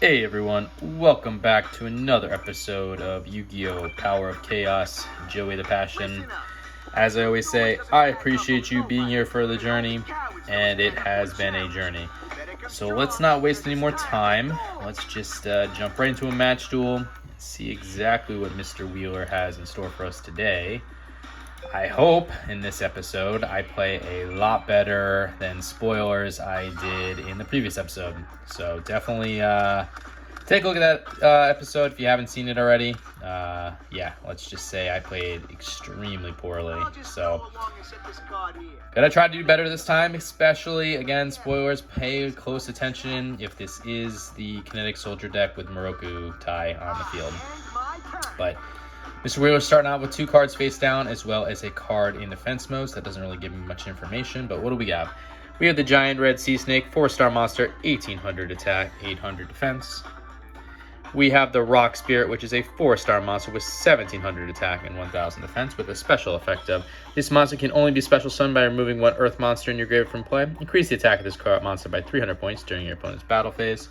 Hey everyone, welcome back to another episode of Yu-Gi-Oh! Power of Chaos, Joey the Passion. As I always say, I appreciate you being here for the journey, and it has been a journey. So let's not waste any more time. Let's just jump right into a match duel and see exactly what Mr. Wheeler has in store for us today. I hope in this episode I play a lot better than spoilers I did in the previous episode. So definitely take a look at that episode if you haven't seen it already. Let's just say I played extremely poorly. So gotta try to do better this time, especially, again, spoilers, pay close attention if this is the Kinetic Soldier deck with Moroku Tai on the field. But Mr. Wheeler starting out with 2 cards face down as well as a card in defense mode. So that doesn't really give me much information, but what do we got? We have the Giant Red Sea Snake, 4-star monster, 1800 attack, 800 defense. We have the Rock Spirit, which is a 4-star monster with 1700 attack and 1000 defense, with a special effect of this monster can only be special summoned by removing 1 Earth monster in your graveyard from play. Increase the attack of this monster by 300 points during your opponent's battle phase.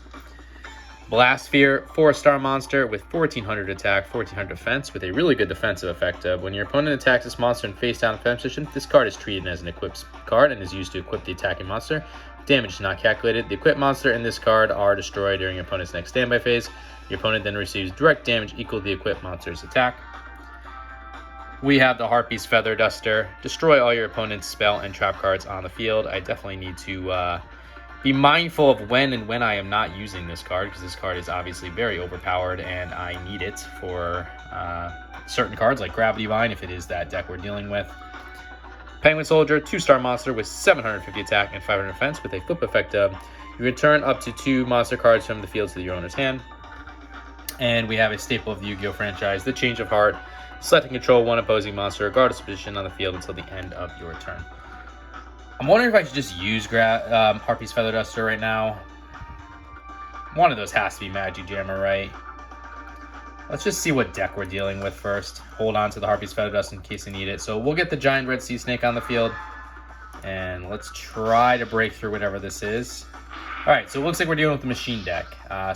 Blast Sphere, 4-star monster with 1400 attack, 1400 defense, with a really good defensive effect of when your opponent attacks this monster in face-down defense position, this card is treated as an equipped card and is used to equip the attacking monster. Damage is not calculated. The equipped monster and this card are destroyed during your opponent's next standby phase. Your opponent then receives direct damage equal to the equipped monster's attack. We have the Harpy's Feather Duster. Destroy all your opponent's spell and trap cards on the field. I definitely need to be mindful of when I am not using this card, because this card is obviously very overpowered and I need it for certain cards like Gravity Vine if it is that deck we're dealing with. Penguin Soldier, 2-star monster with 750 attack and 500 defense, with a flip effect of you return up to 2 monster cards from the field to your owner's hand. And we have a staple of the Yu-Gi-Oh! Franchise, the Change of Heart. Select and control 1 opposing monster regardless of position on the field until the end of your turn. I'm wondering if I should just use Harpy's Feather Duster right now. One of those has to be Magic Jammer, right? Let's just see what deck we're dealing with first. Hold on to the Harpy's Feather Duster in case I need it. So we'll get the Giant Red Sea Snake on the field. And let's try to break through whatever this is. Alright, so it looks like we're dealing with the machine deck.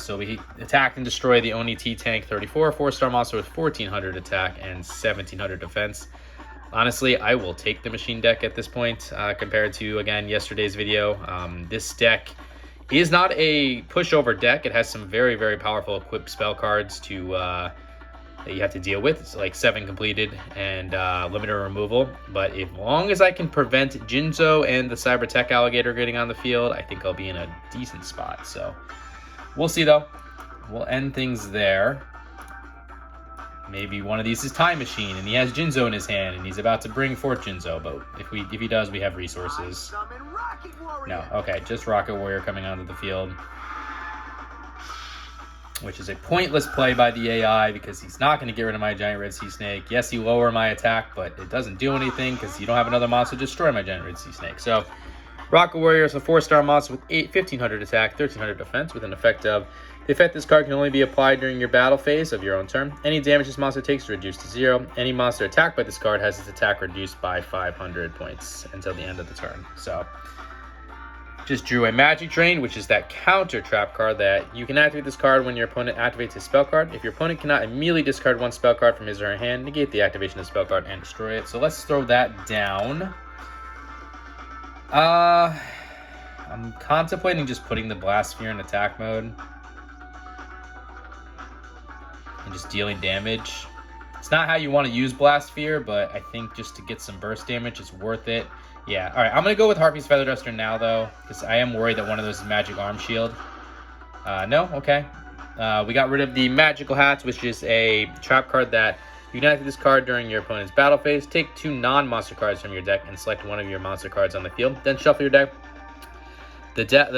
So we attack and destroy the Oni T-Tank 34, 4-star monster with 1400 attack and 1700 defense. Honestly, I will take the machine deck at this point compared to, again, yesterday's video. This deck is not a pushover deck. It has some very, very powerful equipped spell cards that you have to deal with. It's like 7 completed and limiter removal. But as long as I can prevent Jinzo and the Cyber Tech Alligator getting on the field, I think I'll be in a decent spot. So we'll see, though. We'll end things there. Maybe one of these is Time Machine, and he has Jinzo in his hand, and he's about to bring forth Jinzo. But if he does, we have resources. No, okay, just Rocket Warrior coming onto the field, which is a pointless play by the AI because he's not going to get rid of my Giant Red Sea Snake. Yes, he lower my attack, but it doesn't do anything because you don't have another monster to destroy my Giant Red Sea Snake. So Rocket Warrior is a 4-star monster with 1500 attack, 1300 defense, with an effect of the effect this card can only be applied during your battle phase of your own turn. Any damage this monster takes is reduced to 0. Any monster attacked by this card has its attack reduced by 500 points until the end of the turn. So just drew a Magic Drain, which is that counter trap card that you can activate this card when your opponent activates his spell card. If your opponent cannot immediately discard 1 spell card from his or her hand, negate the activation of the spell card and destroy it. So let's throw that down. I'm contemplating just putting the Blast Sphere in attack mode and just dealing damage. It's not how you want to use Blast Sphere, but I think just to get some burst damage, it's worth it. Yeah, all right, I'm going to go with Harpy's Feather Duster now, though, because I am worried that one of those is Magic Arm Shield. No? Okay. We got rid of the Magical Hats, which is a trap card that you can activate this card during your opponent's battle phase. Take 2 non-monster cards from your deck and select one of your monster cards on the field. Then shuffle your deck.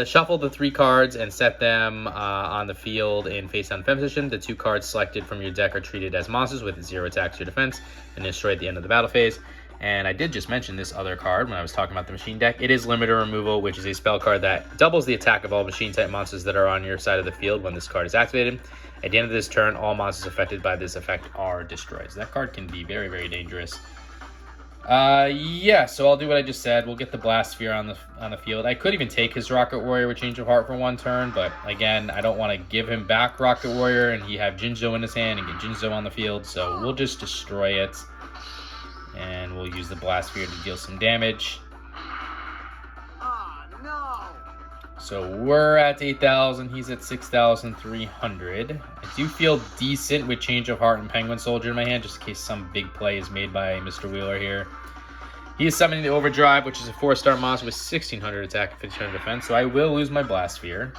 Shuffle the 3 cards and set them on the field in face-down defense position. The 2 cards selected from your deck are treated as monsters with 0 attacks or defense and destroyed at the end of the battle phase. And I did just mention this other card when I was talking about the machine deck. It is Limiter Removal, which is a spell card that doubles the attack of all machine-type monsters that are on your side of the field when this card is activated. At the end of this turn, all monsters affected by this effect are destroyed. So that card can be very, very dangerous. Yeah, so I'll do what I just said. We'll get the Blast Sphere on the field. I could even take his Rocket Warrior with Change of Heart for one turn, but again, I don't want to give him back Rocket Warrior and he have Jinzo in his hand and get Jinzo on the field, so we'll just destroy it. And we'll use the Blast Sphere to deal some damage. So we're at 8,000, he's at 6,300. I do feel decent with Change of Heart and Penguin Soldier in my hand, just in case some big play is made by Mr. Wheeler here. He is summoning the Overdrive, which is a 4-star monster with 1,600 attack and 1,500 defense, so I will lose my Blast Sphere.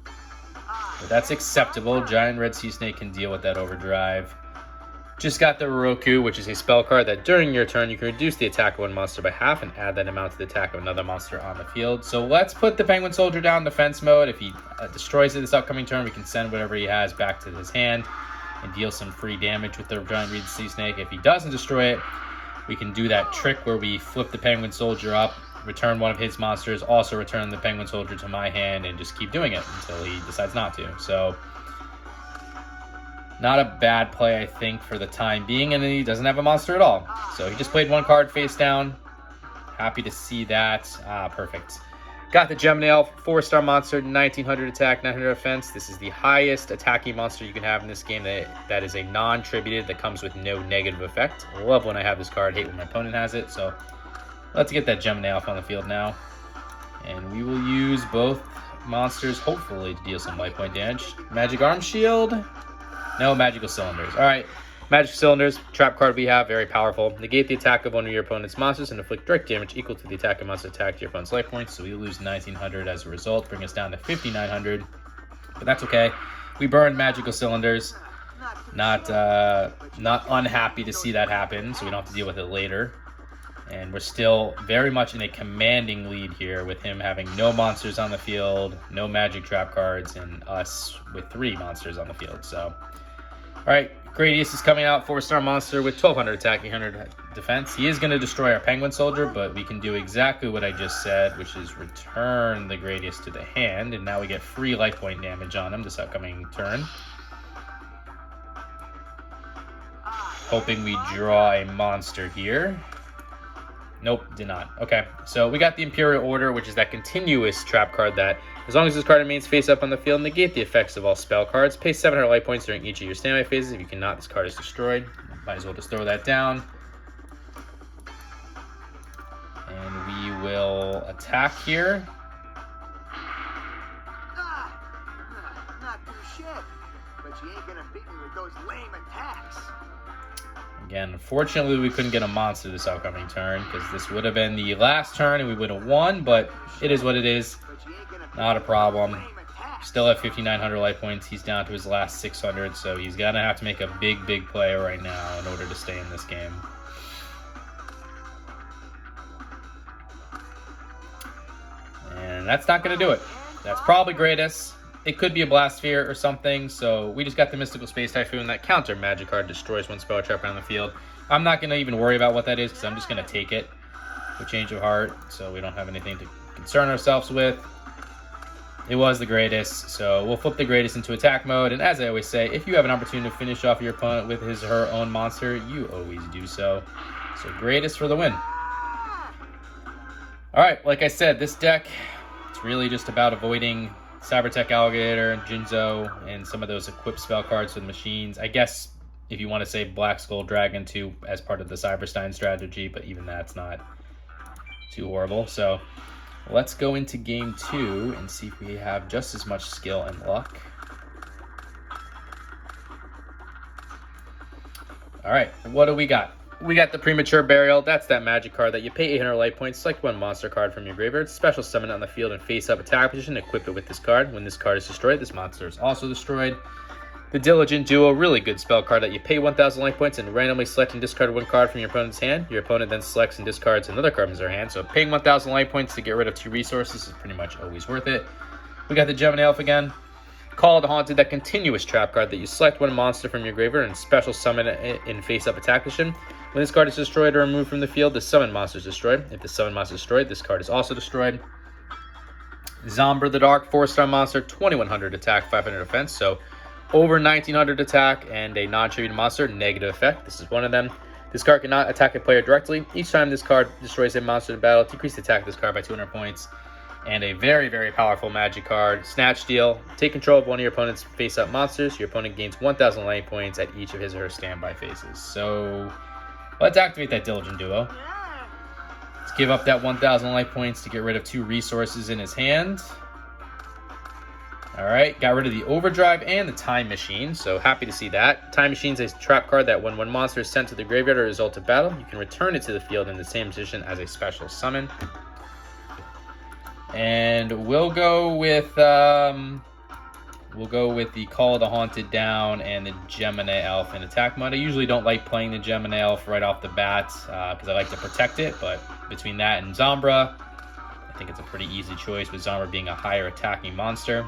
But that's acceptable. Giant Red Sea Snake can deal with that Overdrive. Just got the Roku, which is a spell card that during your turn you can reduce the attack of one monster by half and add that amount to the attack of another monster on the field. So let's put the Penguin Soldier down defense mode. If he destroys it this upcoming turn, we can send whatever he has back to his hand and deal some free damage with the Giant Red Sea Snake. If he doesn't destroy it, we can do that trick where we flip the Penguin Soldier up, return one of his monsters, also return the Penguin Soldier to my hand, and just keep doing it until he decides not to. So not a bad play, I think, for the time being, and he doesn't have a monster at all. So he just played one card face down. Happy to see that. Perfect. Got the Gemini Elf, 4-star monster, 1,900 attack, 900 defense. This is the highest attacking monster you can have in this game that is a non-tributed that comes with no negative effect. I love when I have this card, hate when my opponent has it. So let's get that Gemini Elf on the field now. And we will use both monsters, hopefully, to deal some life point damage. Magic Arm Shield. No, Magical Cylinders. Alright, Magic Cylinders, trap card we have, very powerful. Negate the attack of one of your opponent's monsters and inflict direct damage equal to the attack of monster attack to your opponent's life points. So we lose 1,900 as a result, bring us down to 5,900. But that's okay. We burned Magical Cylinders. Not unhappy to see that happen, so we don't have to deal with it later. And we're still very much in a commanding lead here with him having no monsters on the field, no magic trap cards, and us with 3 monsters on the field. So, all right, Gradius is coming out, 4-star monster with 1,200 attack, 800 defense. He is going to destroy our Penguin Soldier, but we can do exactly what I just said, which is return the Gradius to the hand, and now we get free life point damage on him this upcoming turn. Hoping we draw a monster here. Nope, did not. Okay, so we got the Imperial Order, which is that continuous trap card that, as long as this card remains face up on the field, negate the effects of all spell cards. Pay 700 life points during each of your standby phases. If you cannot, this card is destroyed. Might as well just throw that down. And we will attack here. Not too shit, but you ain't gonna beat me with those lame attacks. Again, unfortunately, we couldn't get a monster this upcoming turn because this would have been the last turn and we would have won, but it is what it is. Not a problem. Still at 5,900 life points. He's down to his last 600, so he's going to have to make a big play right now in order to stay in this game. And that's not going to do it. That's probably Gradius. It could be a Blast Sphere or something, so we just got the Mystical Space Typhoon. That counter magic card destroys one spell trap on the field. I'm not going to even worry about what that is because I'm just going to take it with Change of Heart, so we don't have anything to concern ourselves with. It was the Gradius, so we'll flip the Gradius into attack mode, and as I always say, if you have an opportunity to finish off your opponent with his or her own monster, you always do so. So Gradius for the win. Alright, like I said, this deck, it's really just about avoiding Cybertech Alligator, Jinzo, and some of those equipped spell cards for the machines. I guess if you want to say Black Skull Dragon too as part of the Cyberstein strategy, but even that's not too horrible. So let's go into game 2 and see if we have just as much skill and luck. All right, what do we got? We got the Premature Burial. That's that magic card that you pay 800 life points, select one monster card from your graveyard, special summon it on the field and face-up attack position, equip it with this card. When this card is destroyed, this monster is also destroyed. The Diligent Duo, really good spell card that you pay 1,000 life points and randomly select and discard one card from your opponent's hand. Your opponent then selects and discards another card from their hand. So paying 1,000 life points to get rid of 2 resources is pretty much always worth it. We got the Gemini Elf again. Call of the Haunted, that continuous trap card that you select one monster from your graveyard and special summon it in face-up attack position. When this card is destroyed or removed from the field, the summon monster is destroyed. If the summon monster is destroyed, this card is also destroyed. Zombra the Dark, 4-star monster, 2,100 attack, 500 defense. So over 1,900 attack and a non-tribute monster, negative effect. This is one of them. This card cannot attack a player directly. Each time this card destroys a monster in battle, decrease the attack of this card by 200 points. And a very, very powerful magic card, Snatch Steal. Take control of one of your opponent's face-up monsters. Your opponent gains 1,000 life points at each of his or her standby phases. So let's activate that Diligent Duo. Let's give up that 1,000 life points to get rid of 2 resources in his hand. All right, got rid of the Overdrive and the Time Machine, so happy to see that. Time Machine is a trap card that when one monster is sent to the graveyard or result of battle, you can return it to the field in the same position as a special summon. And we'll go with the Call of the Haunted down and the Gemini Elf in attack mode. I usually don't like playing the Gemini Elf right off the bat because I like to protect it, but between that and Zombra, I think it's a pretty easy choice with Zombra being a higher attacking monster.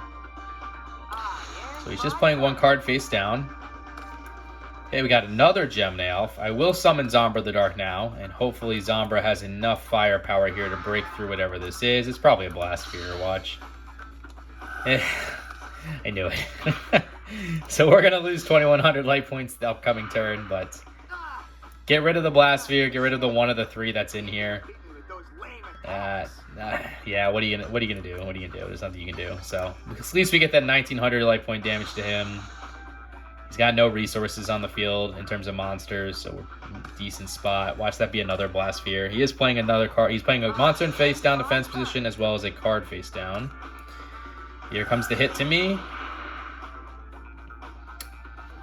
So he's just playing 1 card face down. Okay, we got another Gemini Elf. I will summon Zombra the Dark now, and hopefully Zombra has enough firepower here to break through whatever this is. It's probably a Blast Sphere, watch. I knew it. So we're going to lose 2,100 life points the upcoming turn, but get rid of the Blast Sphere, get rid of the one of the 3 that's in here. Yeah, what are you gonna do? What are you gonna do? There's nothing you can do. So at least we get that 1,900 life point damage to him. He's got no resources on the field in terms of monsters, so we're in a decent spot. Watch that be another Blast Sphere. He is playing another card. He's playing a monster in face down defense position as well as a card face down. Here comes the hit to me.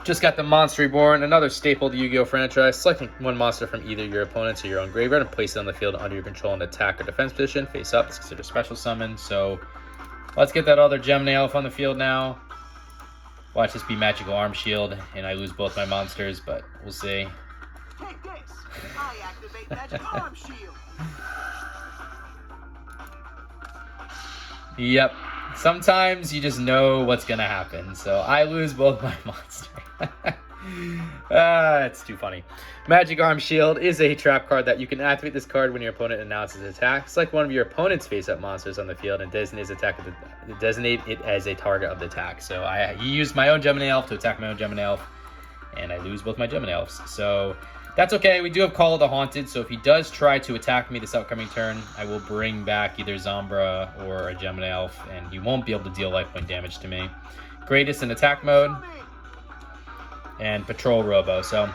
Just got the Monster Reborn, another staple of the Yu-Gi-Oh! Franchise. Selecting 1 monster from either your opponent's or your own graveyard and place it on the field under your control in attack or defense position. Face up, it's considered a special summon. So let's get that other Gemini Elf on the field now. Watch this be Magical Arm Shield, and I lose both my monsters, but we'll see. Take this! I activate Magic Arm Shield! Yep. Sometimes you just know what's going to happen. So I lose both my monsters. It's too funny. Magic Arm Shield is a trap card that you can activate this card when your opponent announces attack. Select one of your opponent's face-up monsters on the field and designate it as a target of the attack. So I used my own Gemini Elf to attack my own Gemini Elf, and I lose both my Gemini Elves. So that's okay. We do have Call of the Haunted, so if he does try to attack me this upcoming turn, I will bring back either Zombra or a Gemini Elf, and he won't be able to deal life point damage to me. Greatest in attack mode, and Patrol Robo. So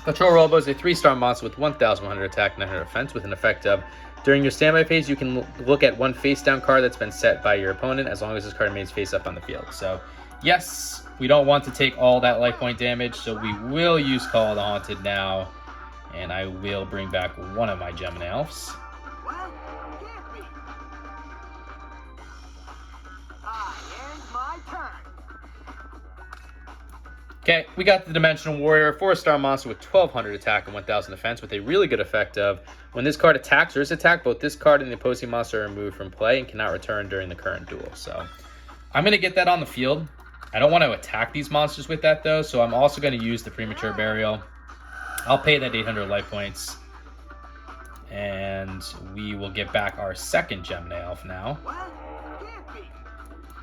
Patrol Robo is a 3-star monster with 1,100 attack, 900 defense, with an effect of during your standby phase, you can look at 1 face-down card that's been set by your opponent as long as this card remains face-up on the field. So yes, we don't want to take all that life point damage, so we will use Call of the Haunted now, and I will bring back one of my Gemini Elves. Well, can't be. I end my turn. Okay, we got the Dimensional Warrior, 4-star monster with 1,200 attack and 1,000 defense, with a really good effect of when this card attacks or is attacked, both this card and the opposing monster are removed from play and cannot return during the current duel. So I'm going to get that on the field. I don't want to attack these monsters with that, though, so I'm also going to use the Premature Burial. I'll pay that 800 life points, and we will get back our second Gemini Elf now.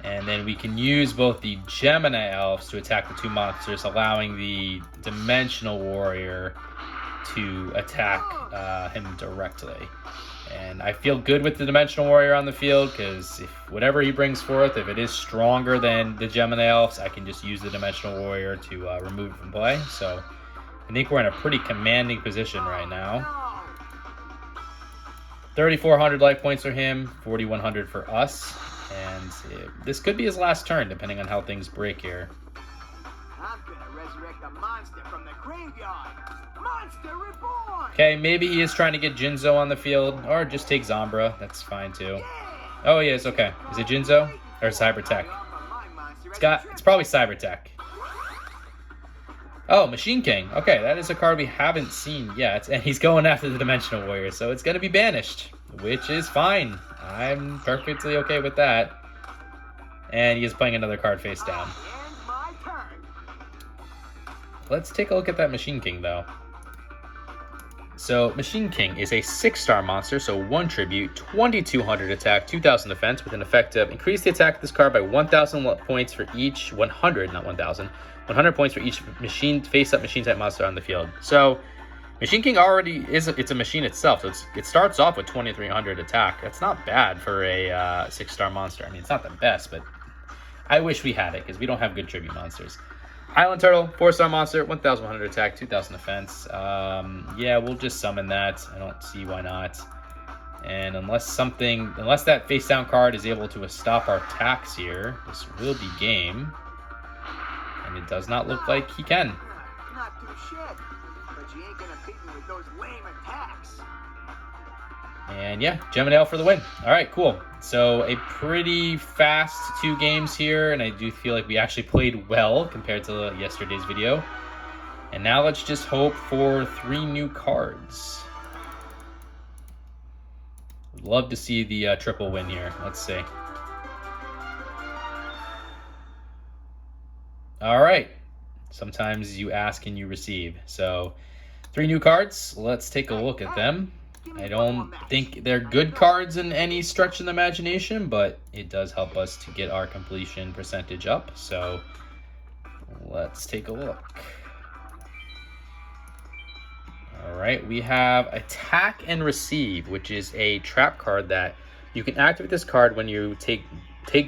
And then we can use both the Gemini Elves to attack the 2 monsters, allowing the Dimensional Warrior to attack him directly. And I feel good with the Dimensional Warrior on the field, because if whatever he brings forth, if it is stronger than the Gemini Elves, I can just use the Dimensional Warrior to remove it from play. So I think we're in a pretty commanding position right now. 3,400 life points for him, 4,100 for us. And this could be his last turn, depending on how things break here. I'm gonna resurrect a monster from the graveyard. Monster Reborn! Okay, maybe he is trying to get Jinzo on the field, or just take Zombra. That's fine too. Oh, yes, okay. Is it Jinzo or Cybertech? It's probably Cybertech. Oh, Machine King. Okay, that is a card we haven't seen yet, and he's going after the Dimensional Warrior, so it's going to be banished, which is fine. I'm perfectly okay with that. And he is playing another card face down. Let's take a look at that Machine King, though. So, Machine King is a 6-star monster, so 1 tribute, 2,200 attack, 2,000 defense, with an effect of increase the attack of this card by 1,000 points for each 100, not 1,000, 100 points for each face-up machine-type monster on the field. So, Machine King already it's a machine itself, so it starts off with 2300 attack. That's not bad for a 6-star monster. I mean, it's not the best, but I wish we had it because we don't have good tribute monsters. Island Turtle, 4-star monster, 1100 attack, 2000 defense. Yeah, we'll just summon that. I don't see why not. And unless that face down card is able to stop our attacks here, this will be game. And it does not look like he can. Not too shit, but you ain't gonna beat me with those lame attacks. And yeah, Gemini for the win. All right, cool. So a pretty fast 2 games here, and I do feel like we actually played well compared to yesterday's video. And now let's just hope for 3 new cards. Would love to see the triple win here. Let's see. All right. Sometimes you ask and you receive. So 3 new cards. Let's take a look at them. I don't think they're good cards in any stretch of the imagination, but it does help us to get our completion percentage up. So let's take a look. All right, we have Attack and Receive, which is a trap card that you can activate this card when you take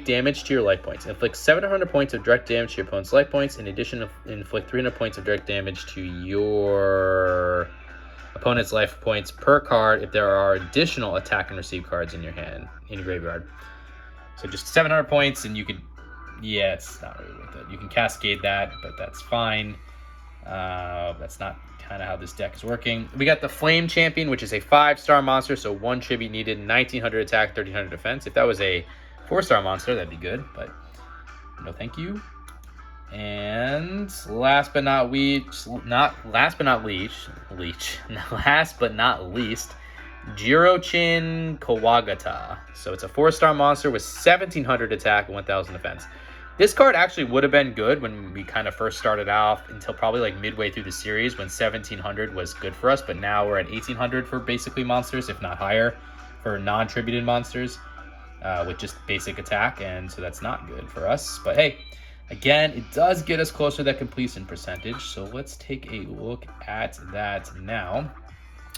damage to your life points. Inflict 700 points of direct damage to your opponent's life points. In addition, inflict 300 points of direct damage to your opponent's life points per card if there are additional Attack and Receive cards in your hand, in your graveyard. So just 700 points, and you could, yeah, it's not really worth it. You can cascade that, but that's fine. That's not kind of how this deck is working. We got the Flame Champion, which is a 5-star monster, so 1 tribute needed, 1900 attack, 1300 defense. If that was a 4-star monster, that'd be good, but no thank you. And last but not least, Jirochin Kawagata. So it's a 4-star monster with 1700 attack and 1000 defense. This card actually would have been good when we kind of first started off until probably like midway through the series when 1700 was good for us, but now we're at 1800 for basically monsters, if not higher, for non-tributed monsters with just basic attack, and so that's not good for us. But hey, again, it does get us closer to that completion percentage, so let's take a look at that now.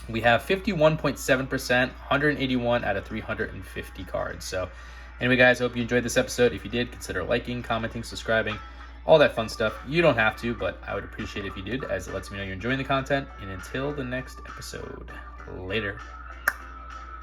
We have 51.7%, 181 out of 350 cards. So anyway, guys, I hope you enjoyed this episode. If you did, consider liking, commenting, subscribing, all that fun stuff. You don't have to, but I would appreciate it if you did, as it lets me know you're enjoying the content. And until the next episode, later.